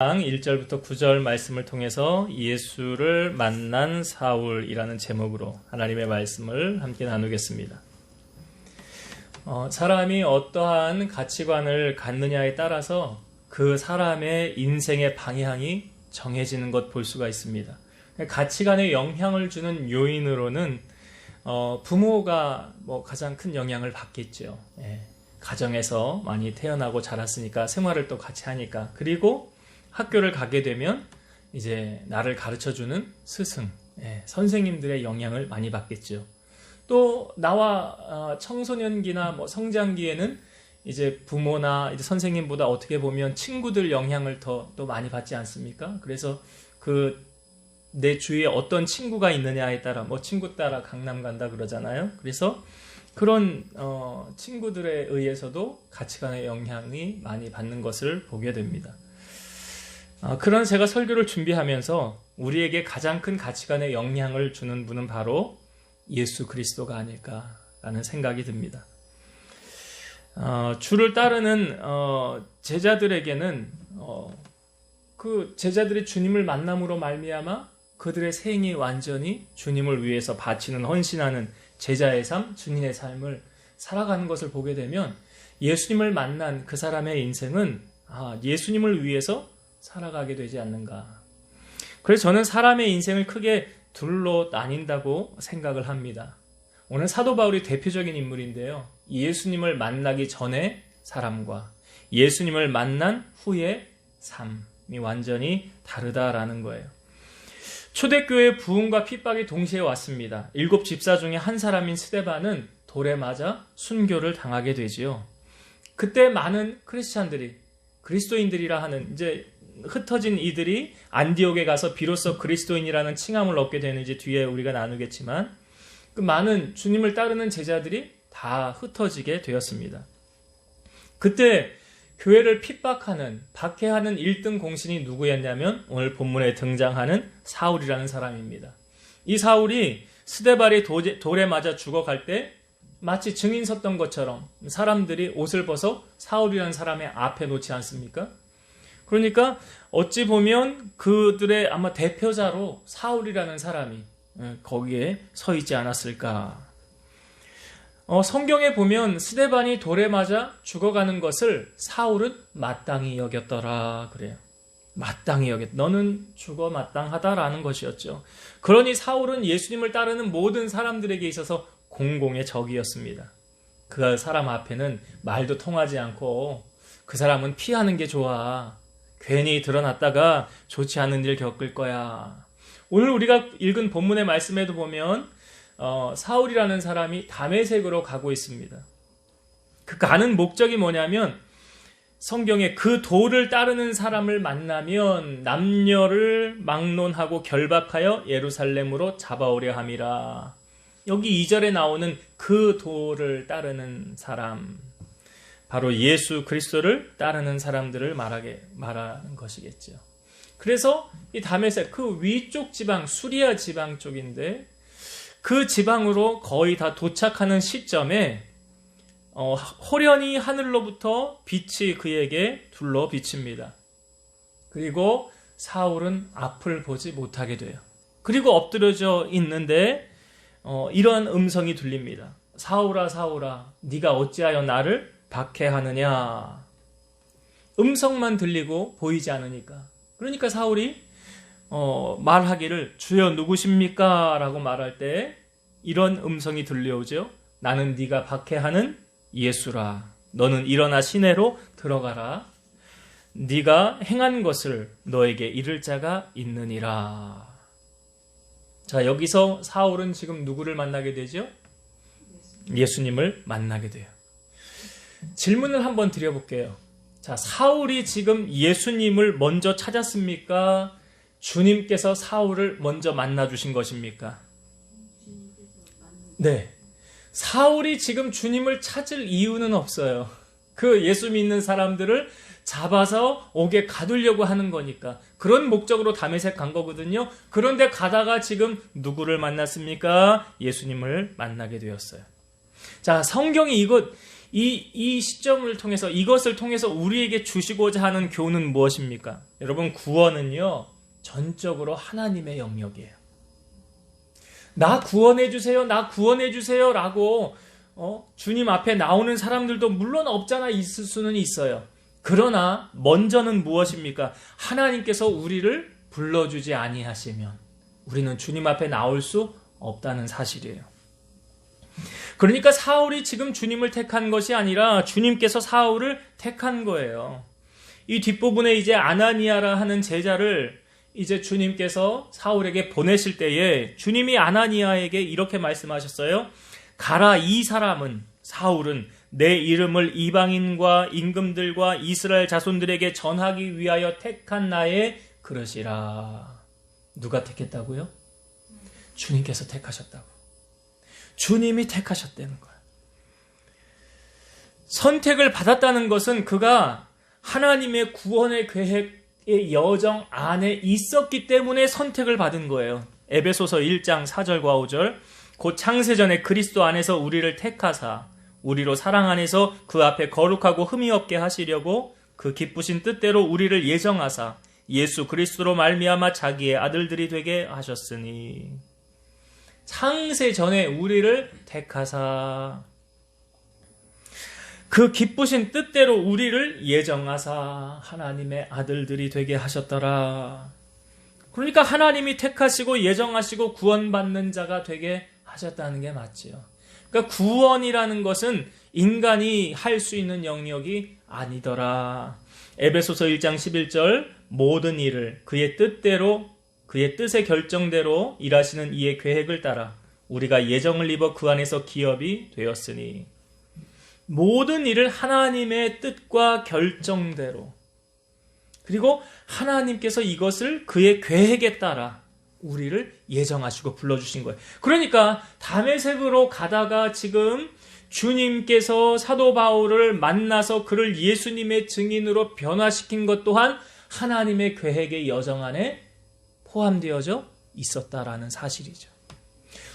1절부터 9절 말씀을 통해서 예수를 만난 사울이라는 제목으로 하나님의 말씀을 함께 나누겠습니다. 사람이 어떠한 가치관을 갖느냐에 따라서 그 사람의 인생의 방향이 정해지는 것 볼 수가 있습니다. 가치관에 영향을 주는 요인으로는 부모가 가장 큰 영향을 받겠죠. 가정에서 많이 태어나고 자랐으니까 생활을 또 같이 하니까, 그리고 학교를 가게 되면 이제 나를 가르쳐주는 스승, 선생님들의 영향을 많이 받겠죠. 또 나와 청소년기나 성장기에는 이제 부모나 이제 선생님보다 어떻게 보면 친구들 영향을 더 많이 받지 않습니까? 그래서 내 주위에 어떤 친구가 있느냐에 따라 친구 따라 강남 간다 그러잖아요. 그래서 그런 친구들에 의해서도 가치관의 영향이 많이 받는 것을 보게 됩니다. 그런 제가 설교를 준비하면서 우리에게 가장 큰 가치관의 영향을 주는 분은 바로 예수 그리스도가 아닐까라는 생각이 듭니다. 주를 따르는 제자들에게는 그 제자들이 주님을 만남으로 말미암아 그들의 생이 완전히 주님을 위해서 바치는, 헌신하는 제자의 삶, 주님의 삶을 살아가는 것을 보게 되면 예수님을 만난 그 사람의 인생은 예수님을 위해서 살아가게 되지 않는가. 그래서 저는 사람의 인생을 크게 둘로 나뉜다고 생각을 합니다. 오늘 사도 바울이 대표적인 인물인데요. 예수님을 만나기 전의 사람과 예수님을 만난 후의 삶이 완전히 다르다라는 거예요. 초대교회 부흥과 핍박이 동시에 왔습니다. 7 집사 중에 한 사람인 스데반은 돌에 맞아 순교를 당하게 되지요. 그때 많은 크리스찬들이, 그리스도인들이라 하는 이제 흩어진 이들이 안디옥에 가서 비로소 그리스도인이라는 칭함을 얻게 되는지 뒤에 우리가 나누겠지만, 그 많은 주님을 따르는 제자들이 다 흩어지게 되었습니다. 그때 교회를 핍박하는, 박해하는 1등 공신이 누구였냐면 오늘 본문에 등장하는 사울이라는 사람입니다. 이 사울이 스데반이 돌에 맞아 죽어갈 때 마치 증인 섰던 것처럼 사람들이 옷을 벗어 사울이라는 사람의 앞에 놓지 않습니까? 그러니까 어찌 보면 그들의 아마 대표자로 사울이라는 사람이 거기에 서 있지 않았을까. 성경에 보면 스데반이 돌에 맞아 죽어가는 것을 사울은 마땅히 여겼더라 그래요. 마땅히 너는 죽어 마땅하다라는 것이었죠. 그러니 사울은 예수님을 따르는 모든 사람들에게 있어서 공공의 적이었습니다. 그 사람 앞에는 말도 통하지 않고 그 사람은 피하는 게 좋아. 괜히 드러났다가 좋지 않은 일 겪을 거야. 오늘 우리가 읽은 본문의 말씀에도 보면 사울이라는 사람이 다메섹으로 가고 있습니다. 그 가는 목적이 뭐냐면 성경에 그 도를 따르는 사람을 만나면 남녀를 막론하고 결박하여 예루살렘으로 잡아오려 함이라. 여기 2절에 나오는 그 도를 따르는 사람, 바로 예수 그리스도를 따르는 사람들을 말하는 것이겠죠. 그래서 이 다메섹, 그 위쪽 지방, 수리아 지방 쪽인데 그 지방으로 거의 다 도착하는 시점에 호련히 하늘로부터 빛이 그에게 둘러 비칩니다. 그리고 사울은 앞을 보지 못하게 돼요. 그리고 엎드려져 있는데 이런 음성이 들립니다. 사울아 사울아, 네가 어찌하여 나를 박해하느냐. 음성만 들리고 보이지 않으니까. 그러니까 사울이 말하기를 주여 누구십니까? 라고 말할 때 이런 음성이 들려오죠. 나는 네가 박해하는 예수라. 너는 일어나 시내로 들어가라. 네가 행한 것을 너에게 이를 자가 있느니라. 자, 여기서 사울은 지금 누구를 만나게 되죠? 예수님을 만나게 돼요. 질문을 한번 드려볼게요. 자, 사울이 지금 예수님을 먼저 찾았습니까? 주님께서 사울을 먼저 만나주신 것입니까? 네. 사울이 지금 주님을 찾을 이유는 없어요. 그 예수 믿는 사람들을 잡아서 옥에 가두려고 하는 거니까. 그런 목적으로 다메섹 간 거거든요. 그런데 가다가 지금 누구를 만났습니까? 예수님을 만나게 되었어요. 자, 성경이 이 시점을 통해서, 이것을 통해서 우리에게 주시고자 하는 교훈은 무엇입니까? 여러분, 구원은요, 전적으로 하나님의 영역이에요. 나 구원해 주세요, 나 구원해 주세요 라고 주님 앞에 나오는 사람들도 물론 없잖아 있을 수는 있어요. 그러나 먼저는 무엇입니까? 하나님께서 우리를 불러주지 아니하시면 우리는 주님 앞에 나올 수 없다는 사실이에요. 그러니까 사울이 지금 주님을 택한 것이 아니라 주님께서 사울을 택한 거예요. 이 뒷부분에 이제 아나니아라 하는 제자를 이제 주님께서 사울에게 보내실 때에 주님이 아나니아에게 이렇게 말씀하셨어요. 가라, 이 사람은, 사울은 내 이름을 이방인과 임금들과 이스라엘 자손들에게 전하기 위하여 택한 나의 그릇이라. 누가 택했다고요? 주님께서 택하셨다고. 주님이 택하셨다는 거예요. 선택을 받았다는 것은 그가 하나님의 구원의 계획의 여정 안에 있었기 때문에 선택을 받은 거예요. 에베소서 1장 4절과 5절. 곧 창세전에 그리스도 안에서 우리를 택하사 우리로 사랑 안에서 그 앞에 거룩하고 흠이 없게 하시려고 그 기쁘신 뜻대로 우리를 예정하사 예수 그리스도로 말미암아 자기의 아들들이 되게 하셨으니. 창세전에 우리를 택하사 그 기쁘신 뜻대로 우리를 예정하사 하나님의 아들들이 되게 하셨더라. 그러니까 하나님이 택하시고 예정하시고 구원받는 자가 되게 하셨다는 게 맞지요. 그러니까 구원이라는 것은 인간이 할 수 있는 영역이 아니더라. 에베소서 1장 11절 모든 일을 그의 뜻대로 그의 뜻의 결정대로 일하시는 이의 계획을 따라 우리가 예정을 입어 그 안에서 기업이 되었으니. 모든 일을 하나님의 뜻과 결정대로, 그리고 하나님께서 이것을 그의 계획에 따라 우리를 예정하시고 불러주신 거예요. 그러니까 다메섹으로 가다가 지금 주님께서 사도 바울을 만나서 그를 예수님의 증인으로 변화시킨 것 또한 하나님의 계획의 여정 안에 포함되어져 있었다라는 사실이죠.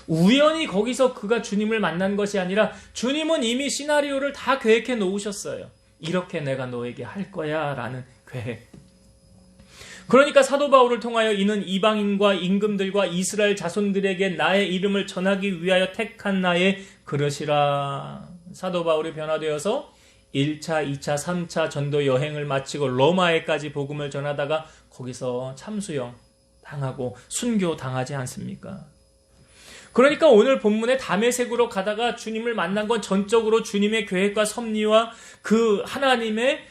우연히 거기서 그가 주님을 만난 것이 아니라 주님은 이미 시나리오를 다 계획해 놓으셨어요. 이렇게 내가 너에게 할 거야 라는 계획. 그러니까 사도 바울을 통하여 이는 이방인과 임금들과 이스라엘 자손들에게 나의 이름을 전하기 위하여 택한 나의 그릇이라. 사도 바울이 변화되어서 1차, 2차, 3차 전도 여행을 마치고 로마에까지 복음을 전하다가 거기서 참수형 당하고 순교 당하지 않습니까? 그러니까 오늘 본문에 다메섹으로 가다가 주님을 만난 건 전적으로 주님의 계획과 섭리와 그 하나님의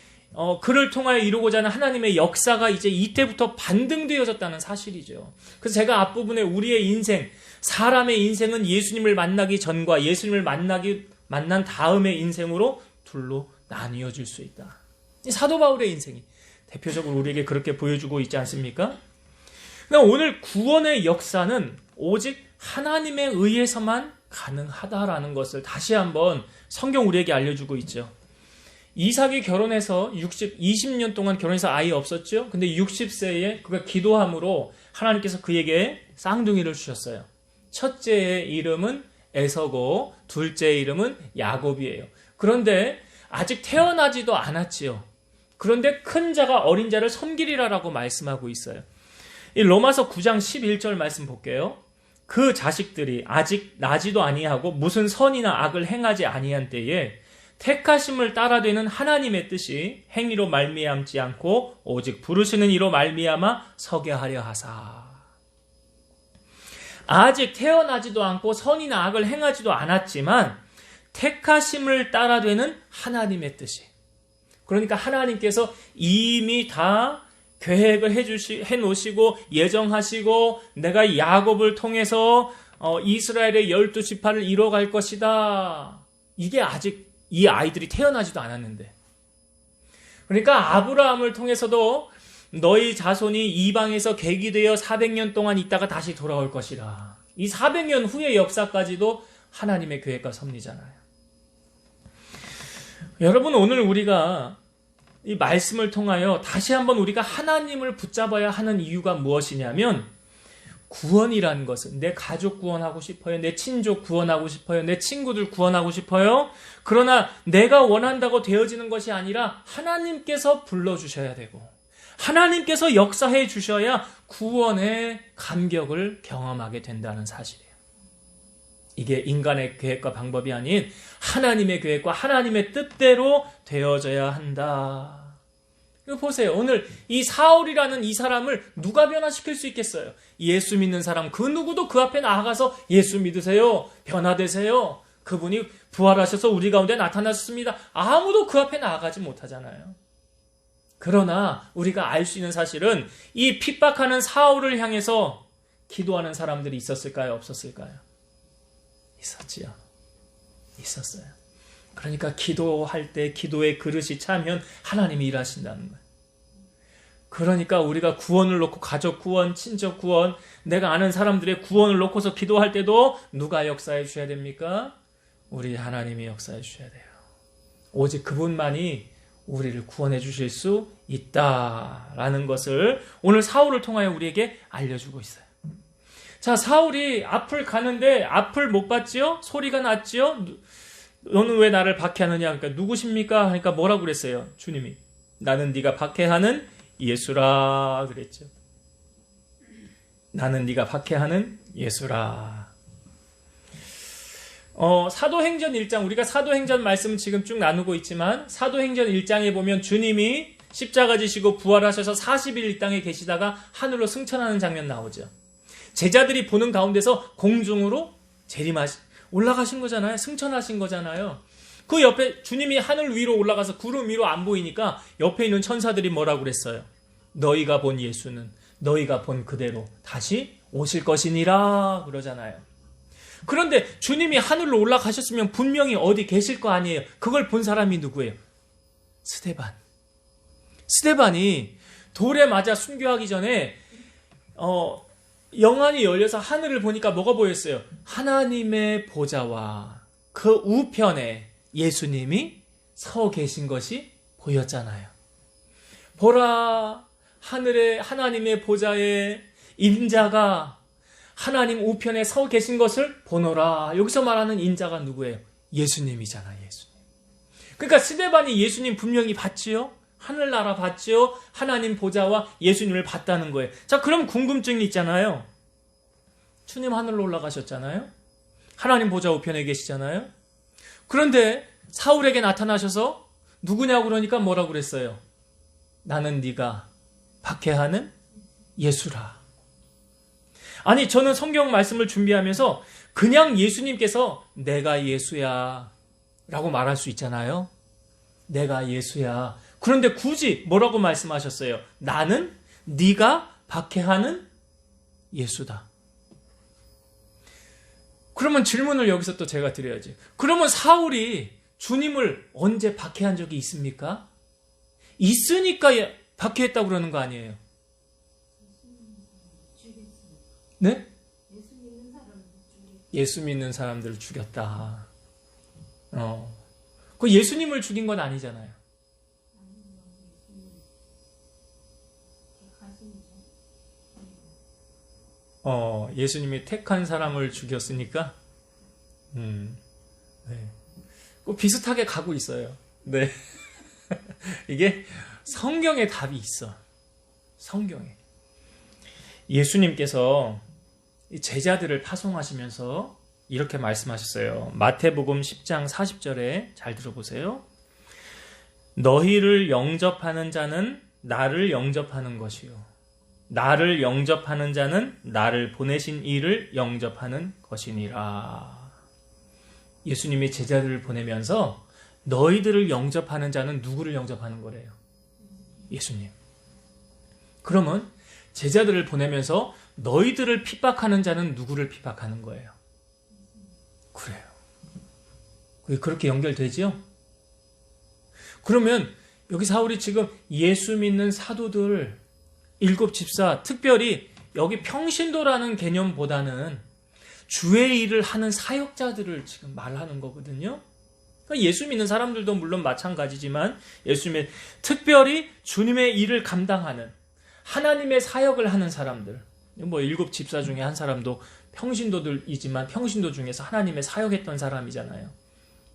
그를 통하여 이루고자 하는 하나님의 역사가 이제 이때부터 반등되어졌다는 사실이죠. 그래서 제가 앞부분에 우리의 인생, 사람의 인생은 예수님을 만나기 전과 예수님을 만난 다음의 인생으로 둘로 나뉘어질 수 있다. 이 사도 바울의 인생이 대표적으로 우리에게 그렇게 보여주고 있지 않습니까? 그러니까 오늘 구원의 역사는 오직 하나님에 의해서만 가능하다라는 것을 다시 한번 성경 우리에게 알려주고 있죠. 이삭이 결혼해서 20년 동안 결혼해서 아이 없었죠. 근데 60세에 그가 기도함으로 하나님께서 그에게 쌍둥이를 주셨어요. 첫째의 이름은 에서고 둘째의 이름은 야곱이에요. 그런데 아직 태어나지도 않았지요. 그런데 큰 자가 어린 자를 섬기리라라고 말씀하고 있어요. 이 로마서 9장 11절 말씀 볼게요. 그 자식들이 아직 나지도 아니하고 무슨 선이나 악을 행하지 아니한 때에 택하심을 따라되는 하나님의 뜻이 행위로 말미암지 않고 오직 부르시는 이로 말미암아 서게 하려 하사. 아직 태어나지도 않고 선이나 악을 행하지도 않았지만 택하심을 따라되는 하나님의 뜻이. 그러니까 하나님께서 이미 다 계획을 해 놓으시고 예정하시고 내가 야곱을 통해서 이스라엘의 12지파를 이뤄갈 것이다. 이게 아직 이 아이들이 태어나지도 않았는데. 그러니까 아브라함을 통해서도 너희 자손이 이방에서 객이되어 400년 동안 있다가 다시 돌아올 것이라. 이 400년 후의 역사까지도 하나님의 계획과 섭리잖아요. 여러분, 오늘 우리가 이 말씀을 통하여 다시 한번 우리가 하나님을 붙잡아야 하는 이유가 무엇이냐면 구원이라는 것은 내 가족 구원하고 싶어요. 내 친족 구원하고 싶어요. 내 친구들 구원하고 싶어요. 그러나 내가 원한다고 되어지는 것이 아니라 하나님께서 불러주셔야 되고 하나님께서 역사해 주셔야 구원의 감격을 경험하게 된다는 사실이에요. 이게 인간의 계획과 방법이 아닌 하나님의 계획과 하나님의 뜻대로 되어져야 한다. 이거 보세요. 오늘 이 사울이라는 이 사람을 누가 변화시킬 수 있겠어요? 예수 믿는 사람 그 누구도 그 앞에 나아가서 예수 믿으세요. 변화되세요. 그분이 부활하셔서 우리 가운데 나타나셨습니다. 아무도 그 앞에 나아가지 못하잖아요. 그러나 우리가 알 수 있는 사실은 이 핍박하는 사울을 향해서 기도하는 사람들이 있었을까요? 없었을까요? 있었지요. 있었어요. 그러니까 기도할 때 기도의 그릇이 차면 하나님이 일하신다는 거예요. 그러니까 우리가 구원을 놓고 가족 구원, 친족 구원, 내가 아는 사람들의 구원을 놓고서 기도할 때도 누가 역사해 주셔야 됩니까? 우리 하나님이 역사해 주셔야 돼요. 오직 그분만이 우리를 구원해 주실 수 있다라는 것을 오늘 사울을 통하여 우리에게 알려주고 있어요. 자, 사울이 앞을 가는데 앞을 못 봤지요? 소리가 났지요? 너는 왜 나를 박해하느냐? 그러니까 누구십니까? 그러니까 뭐라고 그랬어요? 주님이 나는 네가 박해하는 예수라 그랬죠. 나는 네가 박해하는 예수라. 사도행전 1장, 우리가 사도행전 말씀을 지금 쭉 나누고 있지만 사도행전 1장에 보면 주님이 십자가 지시고 부활하셔서 40일 이 땅에 계시다가 하늘로 승천하는 장면 나오죠. 제자들이 보는 가운데서 공중으로 올라가신 거잖아요. 승천하신 거잖아요. 그 옆에 주님이 하늘 위로 올라가서 구름 위로 안 보이니까 옆에 있는 천사들이 뭐라고 그랬어요? 너희가 본 예수는 너희가 본 그대로 다시 오실 것이니라 그러잖아요. 그런데 주님이 하늘로 올라가셨으면 분명히 어디 계실 거 아니에요. 그걸 본 사람이 누구예요? 스데반. 스데반이 돌에 맞아 순교하기 전에 영안이 열려서 하늘을 보니까 뭐가 보였어요? 하나님의 보좌와 그 우편에 예수님이 서 계신 것이 보였잖아요. 보라, 하늘에 하나님의 보좌에 인자가 하나님 우편에 서 계신 것을 보노라. 여기서 말하는 인자가 누구예요? 예수님이잖아요. 예수님. 그러니까 스데반이 예수님 분명히 봤지요? 하늘나라 봤지요? 하나님 보좌와 예수님을 봤다는 거예요. 자, 그럼 궁금증이 있잖아요. 주님 하늘로 올라가셨잖아요. 하나님 보좌 우편에 계시잖아요. 그런데 사울에게 나타나셔서 누구냐고 그러니까 뭐라고 그랬어요? 나는 네가 박해하는 예수라. 아니, 저는 성경 말씀을 준비하면서 그냥 예수님께서 내가 예수야 라고 말할 수 있잖아요. 내가 예수야. 그런데 굳이 뭐라고 말씀하셨어요? 나는 네가 박해하는 예수다. 그러면 질문을 여기서 또 제가 드려야지. 그러면 사울이 주님을 언제 박해한 적이 있습니까? 있으니까 박해했다고 그러는 거 아니에요? 네? 예수 믿는 사람들을 죽였다. 그 예수님을 죽인 건 아니잖아요. 예수님이 택한 사람을 죽였으니까, 네. 비슷하게 가고 있어요. 네. 이게 성경에 답이 있어. 성경에. 예수님께서 제자들을 파송하시면서 이렇게 말씀하셨어요. 마태복음 10장 40절에 잘 들어보세요. 너희를 영접하는 자는 나를 영접하는 것이요. 나를 영접하는 자는 나를 보내신 이를 영접하는 것이니라. 예수님이 제자들을 보내면서 너희들을 영접하는 자는 누구를 영접하는 거래요? 예수님. 그러면 제자들을 보내면서 너희들을 핍박하는 자는 누구를 핍박하는 거예요? 그래요. 그게 그렇게 연결되지요? 그러면 여기 사울이 지금 예수 믿는 사도들 7집사, 특별히 여기 평신도라는 개념보다는 주의 일을 하는 사역자들을 지금 말하는 거거든요. 그러니까 예수 믿는 사람들도 물론 마찬가지지만 특별히 주님의 일을 감당하는 하나님의 사역을 하는 사람들, 뭐 7 집사 중에 한 사람도 평신도들이지만 평신도 중에서 하나님의 사역했던 사람이잖아요.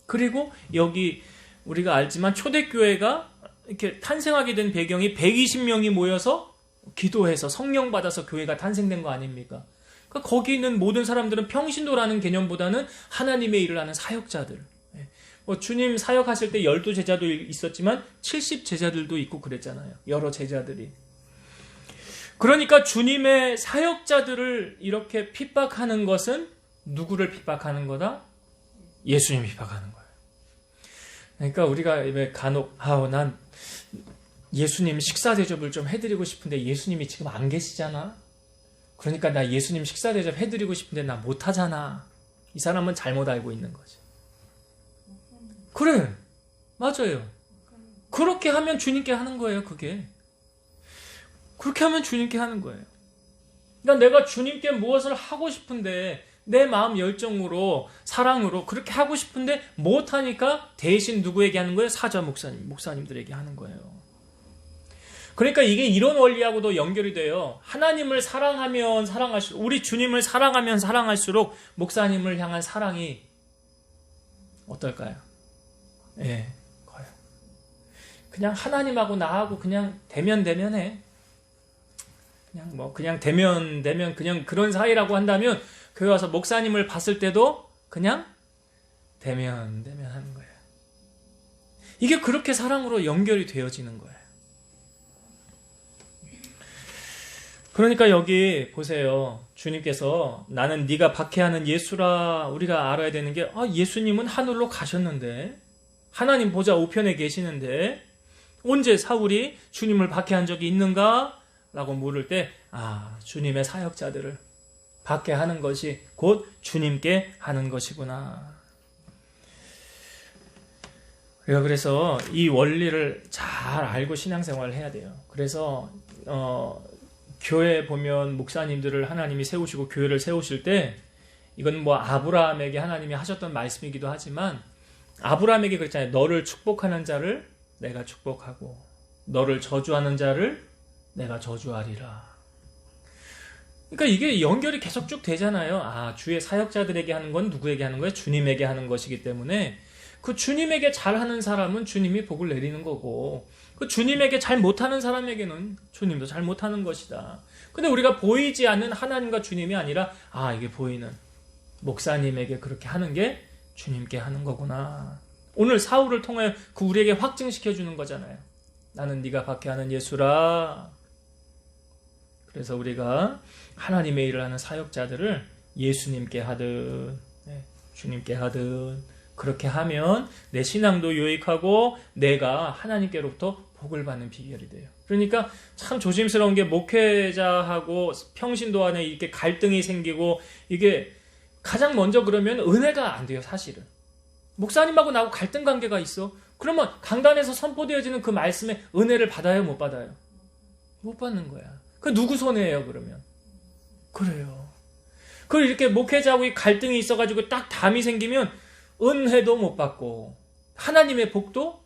그리고 여기 우리가 알지만 초대교회가 이렇게 탄생하게 된 배경이 120명이 모여서 기도해서 성령 받아서 교회가 탄생된 거 아닙니까? 그러니까 거기 있는 모든 사람들은 평신도라는 개념보다는 하나님의 일을 하는 사역자들. 뭐 주님 사역하실 때 12제자도 있었지만 70제자들도 있고 그랬잖아요. 여러 제자들이. 그러니까 주님의 사역자들을 이렇게 핍박하는 것은 누구를 핍박하는 거다? 예수님 핍박하는 거예요. 그러니까 우리가 왜 간혹 난 예수님 식사 대접을 좀 해드리고 싶은데 예수님이 지금 안 계시잖아. 그러니까 나 예수님 식사 대접 해드리고 싶은데 나 못하잖아. 이 사람은 잘못 알고 있는 거지. 그래, 맞아요. 그렇게 하면 주님께 하는 거예요. 그게 그렇게 하면 주님께 하는 거예요. 그러니까 내가 주님께 무엇을 하고 싶은데 내 마음 열정으로 사랑으로 그렇게 하고 싶은데 못하니까 대신 누구에게 하는 거예요? 사자 목사님들에게 하는 거예요. 그러니까 이게 이런 원리하고도 연결이 돼요. 하나님을 사랑하면 사랑할수록, 우리 주님을 사랑하면 사랑할수록 목사님을 향한 사랑이 어떨까요? 예, 커요. 그냥 하나님하고 나하고 그냥 대면해. 그냥 대면 그냥 그런 사이라고 한다면 교회 와서 목사님을 봤을 때도 그냥 대면 하는 거예요. 이게 그렇게 사랑으로 연결이 되어지는 거예요. 그러니까 여기 보세요. 주님께서 나는 네가 박해하는 예수라. 우리가 알아야 되는 게 예수님은 하늘로 가셨는데 하나님 보좌 우편에 계시는데 언제 사울이 주님을 박해한 적이 있는가? 라고 물을 때 주님의 사역자들을 박해하는 것이 곧 주님께 하는 것이구나. 그래서 이 원리를 잘 알고 신앙생활을 해야 돼요. 그래서 교회 보면 목사님들을 하나님이 세우시고 교회를 세우실 때 이건 뭐 아브라함에게 하나님이 하셨던 말씀이기도 하지만 아브라함에게 그랬잖아요. 너를 축복하는 자를 내가 축복하고 너를 저주하는 자를 내가 저주하리라. 그러니까 이게 연결이 계속 쭉 되잖아요. 주의 사역자들에게 하는 건 누구에게 하는 거예요? 주님에게 하는 것이기 때문에 그 주님에게 잘하는 사람은 주님이 복을 내리는 거고 그 주님에게 잘 못하는 사람에게는 주님도 잘 못하는 것이다. 근데 우리가 보이지 않는 하나님과 주님이 아니라 이게 보이는 목사님에게 그렇게 하는 게 주님께 하는 거구나. 오늘 사울을 통해 그 우리에게 확증시켜 주는 거잖아요. 나는 네가 박해하는 예수라. 그래서 우리가 하나님의 일을 하는 사역자들을 예수님께 하든 주님께 하든 그렇게 하면 내 신앙도 유익하고 내가 하나님께로부터 복을 받는 비결이 돼요. 그러니까 참 조심스러운 게 목회자하고 평신도 안에 이렇게 갈등이 생기고 이게 가장 먼저 그러면 은혜가 안 돼요. 사실은 목사님하고 나하고 갈등 관계가 있어. 그러면 강단에서 선포되어지는 그 말씀에 은혜를 받아요? 못 받아요? 못 받는 거야. 그 누구 손해예요 그러면? 그래요. 그리고 이렇게 목회자하고 갈등이 있어가지고 딱 담이 생기면 은혜도 못 받고 하나님의 복도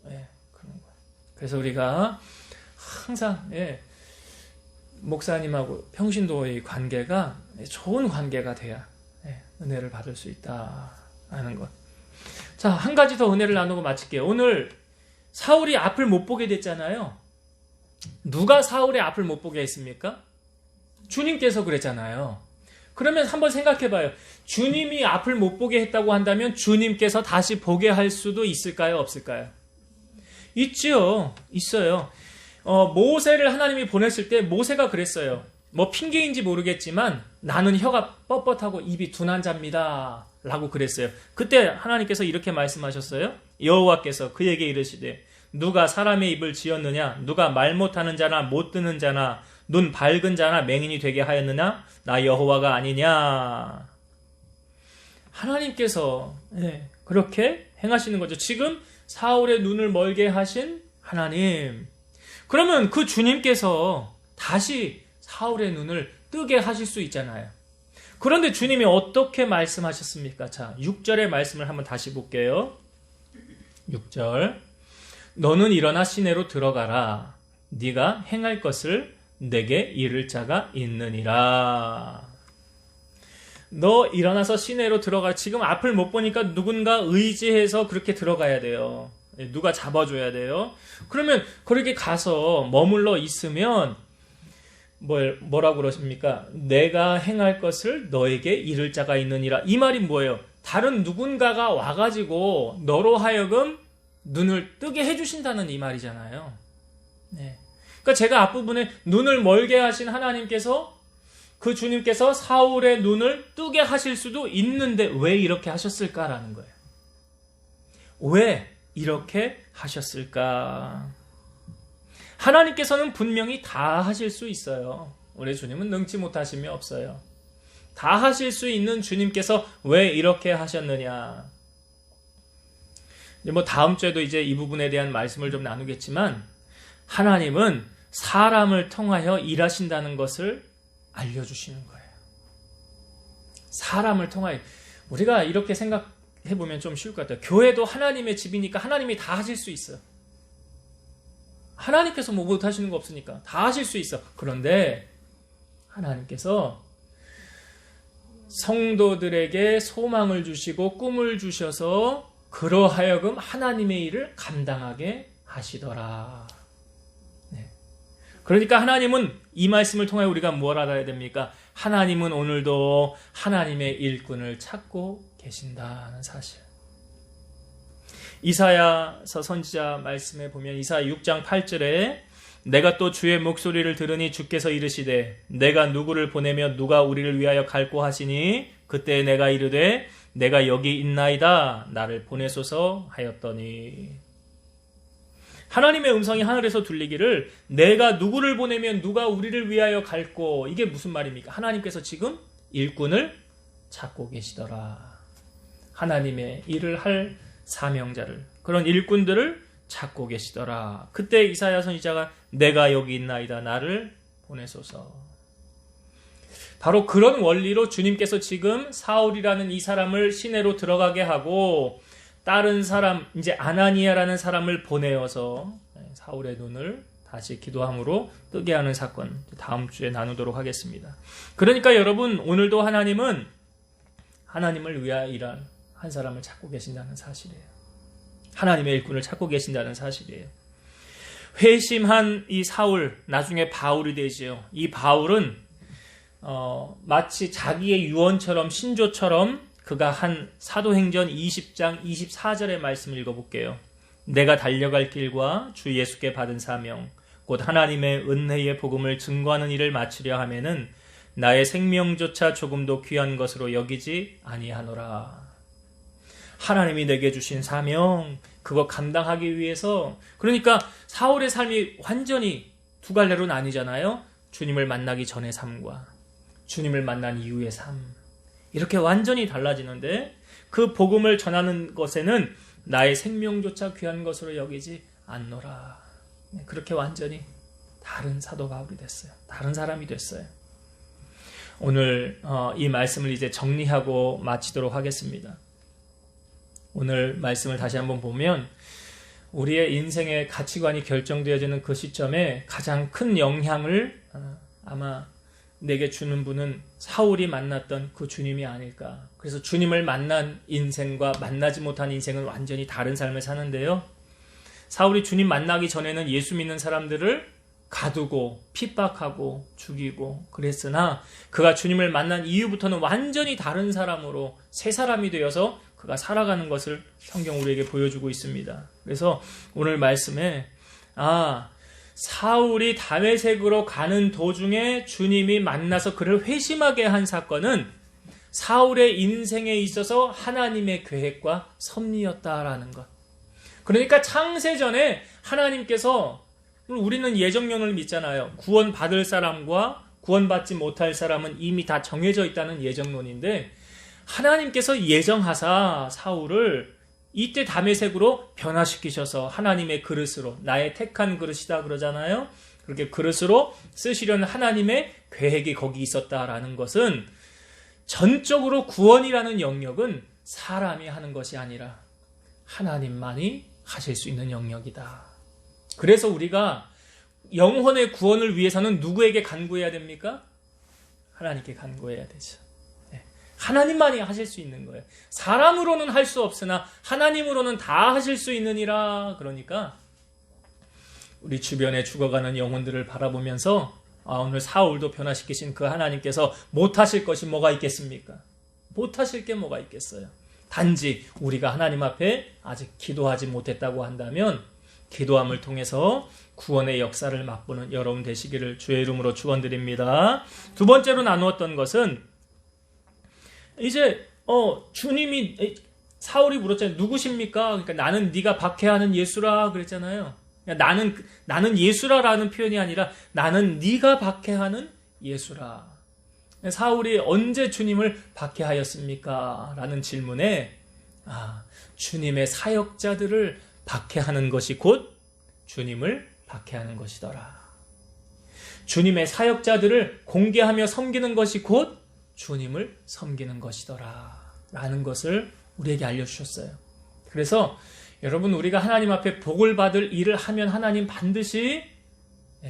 그런 거예요. 그래서 우리가 항상 목사님하고 평신도의 관계가 좋은 관계가 돼야 은혜를 받을 수 있다 하는 것. 자, 한 가지 더 은혜를 나누고 마칠게요. 오늘 사울이 앞을 못 보게 됐잖아요. 누가 사울의 앞을 못 보게 했습니까? 주님께서 그랬잖아요. 그러면 한번 생각해봐요. 주님이 앞을 못 보게 했다고 한다면 주님께서 다시 보게 할 수도 있을까요? 없을까요? 있죠. 있어요. 모세를 하나님이 보냈을 때 모세가 그랬어요. 뭐 핑계인지 모르겠지만 나는 혀가 뻣뻣하고 입이 둔한 자입니다. 라고 그랬어요. 그때 하나님께서 이렇게 말씀하셨어요. 여호와께서 그에게 이르시되 누가 사람의 입을 지었느냐? 누가 말 못하는 자나 못 듣는 자나 눈 밝은 자나 맹인이 되게 하였느냐? 나 여호와가 아니냐? 하나님께서 그렇게 행하시는 거죠. 지금 사울의 눈을 멀게 하신 하나님. 그러면 그 주님께서 다시 사울의 눈을 뜨게 하실 수 있잖아요. 그런데 주님이 어떻게 말씀하셨습니까? 자, 6절의 말씀을 한번 다시 볼게요. 6절. 너는 일어나 시내로 들어가라. 네가 행할 것을 내게 이를 자가 있느니라. 너 일어나서 시내로 들어가. 지금 앞을 못 보니까 누군가 의지해서 그렇게 들어가야 돼요. 누가 잡아줘야 돼요. 그러면 그렇게 가서 머물러 있으면 뭐라고 그러십니까? 내가 행할 것을 너에게 이를 자가 있느니라. 이 말이 뭐예요? 다른 누군가가 와가지고 너로 하여금 눈을 뜨게 해주신다는 이 말이잖아요. 네. 그러니까 제가 앞부분에 눈을 멀게 하신 하나님께서, 그 주님께서 사울의 눈을 뜨게 하실 수도 있는데 왜 이렇게 하셨을까라는 거예요. 왜 이렇게 하셨을까? 하나님께서는 분명히 다 하실 수 있어요. 우리 주님은 능치 못하심이 없어요. 다 하실 수 있는 주님께서 왜 이렇게 하셨느냐? 다음 주에도 이제 이 부분에 대한 말씀을 좀 나누겠지만, 하나님은 사람을 통하여 일하신다는 것을 알려주시는 거예요. 사람을 통하여. 우리가 이렇게 생각해보면 좀 쉬울 것 같아요. 교회도 하나님의 집이니까 하나님이 다 하실 수 있어요. 하나님께서 못하시는 거 없으니까 다 하실 수 있어. 그런데 하나님께서 성도들에게 소망을 주시고 꿈을 주셔서 그러하여금 하나님의 일을 감당하게 하시더라. 네. 그러니까 하나님은 이 말씀을 통해 우리가 뭘 알아야 됩니까? 하나님은 오늘도 하나님의 일꾼을 찾고 계신다는 사실. 이사야서 선지자 말씀에 보면 이사야 6장 8절에 내가 또 주의 목소리를 들으니 주께서 이르시되 내가 누구를 보내며 누가 우리를 위하여 갈고 하시니 그때 내가 이르되 내가 여기 있나이다 나를 보내소서 하였더니. 하나님의 음성이 하늘에서 들리기를 내가 누구를 보내면 누가 우리를 위하여 갈고, 이게 무슨 말입니까? 하나님께서 지금 일꾼을 찾고 계시더라. 하나님의 일을 할 사명자를, 그런 일꾼들을 찾고 계시더라. 그때 이사야 선지자가 내가 여기 있나이다 나를 보내소서. 바로 그런 원리로 주님께서 지금 사울이라는 이 사람을 시내로 들어가게 하고 다른 사람, 이제 아나니아라는 사람을 보내어서 사울의 눈을 다시 기도함으로 뜨게 하는 사건, 다음 주에 나누도록 하겠습니다. 그러니까 여러분, 오늘도 하나님은 하나님을 위하여 일할 한 사람을 찾고 계신다는 사실이에요. 하나님의 일꾼을 찾고 계신다는 사실이에요. 회심한 이 사울, 나중에 바울이 되지요. 이 바울은 마치 자기의 유언처럼, 신조처럼 그가 한 사도행전 20장 24절의 말씀을 읽어볼게요. 내가 달려갈 길과 주 예수께 받은 사명 곧 하나님의 은혜의 복음을 증거하는 일을 마치려 하면은 나의 생명조차 조금도 귀한 것으로 여기지 아니하노라. 하나님이 내게 주신 사명, 그거 감당하기 위해서, 그러니까 사울의 삶이 완전히 두 갈래로 나뉘잖아요. 주님을 만나기 전의 삶과 주님을 만난 이후의 삶, 이렇게 완전히 달라지는데 그 복음을 전하는 것에는 나의 생명조차 귀한 것으로 여기지 않노라. 그렇게 완전히 다른 사도 바울이 됐어요. 다른 사람이 됐어요. 오늘 이 말씀을 이제 정리하고 마치도록 하겠습니다. 오늘 말씀을 다시 한번 보면 우리의 인생의 가치관이 결정되어지는 그 시점에 가장 큰 영향을 아마 내게 주는 분은 사울이 만났던 그 주님이 아닐까. 그래서 주님을 만난 인생과 만나지 못한 인생은 완전히 다른 삶을 사는데요. 사울이 주님 만나기 전에는 예수 믿는 사람들을 가두고 핍박하고 죽이고 그랬으나 그가 주님을 만난 이후부터는 완전히 다른 사람으로 새 사람이 되어서 그가 살아가는 것을 성경 우리에게 보여주고 있습니다. 그래서 오늘 말씀에 사울이 다메섹으로 가는 도중에 주님이 만나서 그를 회심하게 한 사건은 사울의 인생에 있어서 하나님의 계획과 섭리였다라는 것. 그러니까 창세전에 하나님께서, 우리는 예정론을 믿잖아요. 구원받을 사람과 구원받지 못할 사람은 이미 다 정해져 있다는 예정론인데, 하나님께서 예정하사 사울을 이때 다메섹으로 변화시키셔서 하나님의 그릇으로, 나의 택한 그릇이다 그러잖아요. 그렇게 그릇으로 쓰시려는 하나님의 계획이 거기 있었다라는 것은 전적으로 구원이라는 영역은 사람이 하는 것이 아니라 하나님만이 하실 수 있는 영역이다. 그래서 우리가 영혼의 구원을 위해서는 누구에게 간구해야 됩니까? 하나님께 간구해야 되죠. 하나님만이 하실 수 있는 거예요. 사람으로는 할 수 없으나 하나님으로는 다 하실 수 있느니라. 그러니까 우리 주변에 죽어가는 영혼들을 바라보면서 오늘 사울도 변화시키신 그 하나님께서 못하실 것이 뭐가 있겠습니까? 못하실 게 뭐가 있겠어요? 단지 우리가 하나님 앞에 아직 기도하지 못했다고 한다면 기도함을 통해서 구원의 역사를 맛보는 여러분 되시기를 주의 이름으로 축원드립니다. 두 번째로 나누었던 것은 이제 주님이 사울이 물었잖아요. 누구십니까? 그러니까 나는 네가 박해하는 예수라 그랬잖아요. 나는 예수라라는 표현이 아니라 나는 네가 박해하는 예수라. 사울이 언제 주님을 박해하였습니까? 라는 질문에 주님의 사역자들을 박해하는 것이 곧 주님을 박해하는 것이더라. 주님의 사역자들을 공개하며 섬기는 것이 곧 주님을 섬기는 것이더라. 라는 것을 우리에게 알려주셨어요. 그래서 여러분 우리가 하나님 앞에 복을 받을 일을 하면 하나님 반드시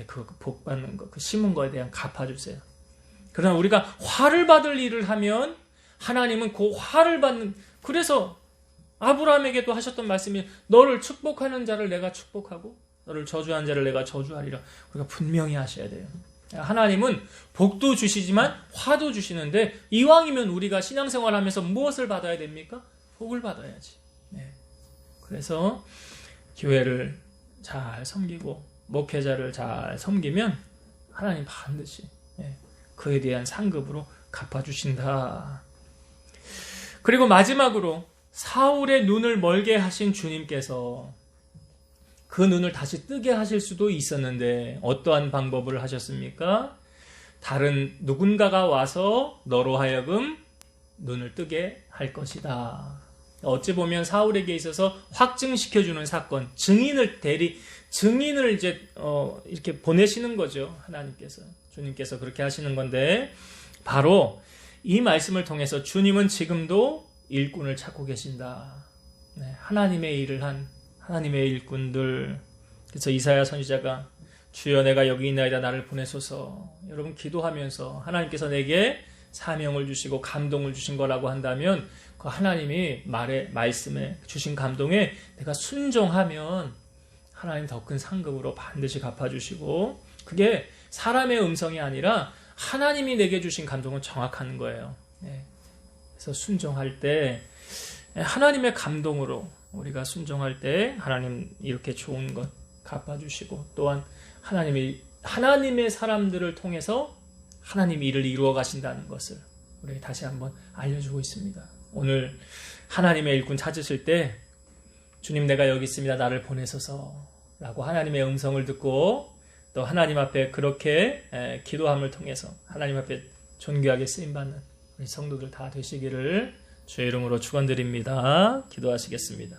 그 복 받는 거, 그 심은 거에 대한 갚아주세요. 그러나 우리가 화를 받을 일을 하면 하나님은 그 화를 받는, 그래서 아브라함에게도 하셨던 말씀이 너를 축복하는 자를 내가 축복하고 너를 저주한 자를 내가 저주하리라. 우리가 분명히 하셔야 돼요. 하나님은 복도 주시지만 화도 주시는데 이왕이면 우리가 신앙생활하면서 무엇을 받아야 됩니까? 복을 받아야지. 그래서 교회를 잘 섬기고 목회자를 잘 섬기면 하나님 반드시 그에 대한 상급으로 갚아주신다. 그리고 마지막으로 사울의 눈을 멀게 하신 주님께서 그 눈을 다시 뜨게 하실 수도 있었는데 어떠한 방법을 하셨습니까? 다른 누군가가 와서 너로 하여금 눈을 뜨게 할 것이다. 어찌 보면 사울에게 있어서 확증시켜주는 사건, 증인을 이제 이렇게 보내시는 거죠. 하나님께서, 주님께서 그렇게 하시는 건데 바로 이 말씀을 통해서 주님은 지금도 일꾼을 찾고 계신다. 하나님의 일을 한 하나님의 일꾼들. 그래서 이사야 선지자가 주여 내가 여기 있나이다 나를 보내소서. 여러분 기도하면서 하나님께서 내게 사명을 주시고 감동을 주신 거라고 한다면 그 하나님이 말씀에 주신 감동에 내가 순종하면 하나님 더 큰 상급으로 반드시 갚아주시고, 그게 사람의 음성이 아니라 하나님이 내게 주신 감동은 정확한 거예요. 그래서 순종할 때 하나님의 감동으로 우리가 순종할 때 하나님 이렇게 좋은 것 갚아주시고, 또한 하나님의 사람들을 통해서 하나님이 일을 이루어 가신다는 것을 우리에게 다시 한번 알려주고 있습니다. 오늘 하나님의 일꾼 찾으실 때 주님 내가 여기 있습니다 나를 보내소서 라고 하나님의 음성을 듣고 또 하나님 앞에 그렇게 기도함을 통해서 하나님 앞에 존귀하게 쓰임받는 우리 성도들 다 되시기를 주의 이름으로 축원드립니다. 기도하시겠습니다.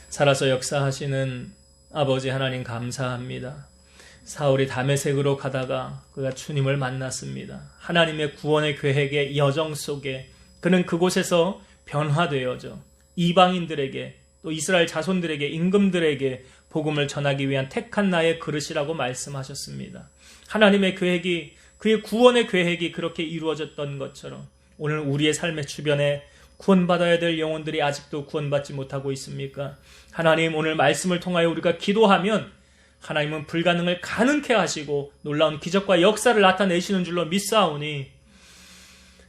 살아서 역사하시는 아버지 하나님 감사합니다. 사울이 다메섹으로 가다가 그가 주님을 만났습니다. 하나님의 구원의 계획의 여정 속에 그는 그곳에서 변화되어져 이방인들에게 또 이스라엘 자손들에게 임금들에게 복음을 전하기 위한 택한 나의 그릇이라고 말씀하셨습니다. 하나님의 계획이, 그의 구원의 계획이 그렇게 이루어졌던 것처럼 오늘 우리의 삶의 주변에 구원받아야 될 영혼들이 아직도 구원받지 못하고 있습니까? 하나님 오늘 말씀을 통하여 우리가 기도하면 하나님은 불가능을 가능케 하시고 놀라운 기적과 역사를 나타내시는 줄로 믿사오니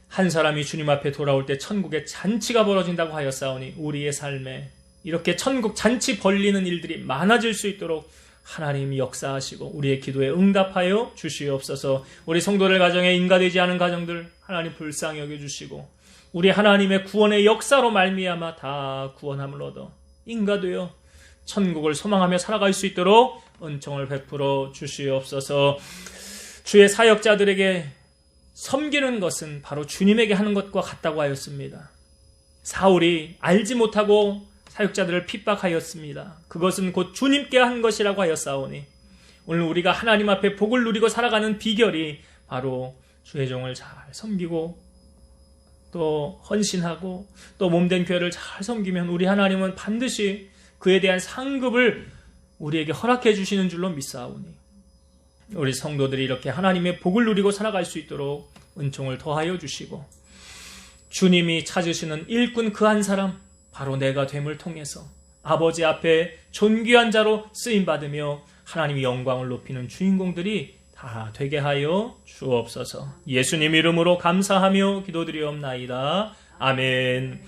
한 사람이 주님 앞에 돌아올 때 천국에 잔치가 벌어진다고 하였사오니 우리의 삶에 이렇게 천국 잔치 벌리는 일들이 많아질 수 있도록 하나님이 역사하시고 우리의 기도에 응답하여 주시옵소서. 우리 성도들 가정에 인가되지 않은 가정들 하나님 불쌍히 여겨주시고 우리 하나님의 구원의 역사로 말미암아 다 구원함을 얻어 인가되어 천국을 소망하며 살아갈 수 있도록 은총을 베풀어 주시옵소서. 주의 사역자들에게 섬기는 것은 바로 주님에게 하는 것과 같다고 하였습니다. 사울이 알지 못하고 사역자들을 핍박하였습니다. 그것은 곧 주님께 한 것이라고 하였사오니 오늘 우리가 하나님 앞에 복을 누리고 살아가는 비결이 바로 주의 종을 잘 섬기고 또 헌신하고 또 몸된 교회를 잘 섬기면 우리 하나님은 반드시 그에 대한 상급을 우리에게 허락해 주시는 줄로 믿사오니 우리 성도들이 이렇게 하나님의 복을 누리고 살아갈 수 있도록 은총을 더하여 주시고 주님이 찾으시는 일꾼 그 한 사람 바로 내가 됨을 통해서 아버지 앞에 존귀한 자로 쓰임받으며 하나님의 영광을 높이는 주인공들이 다 되게 하여 주옵소서. 예수님 이름으로 감사하며 기도드리옵나이다. 아멘.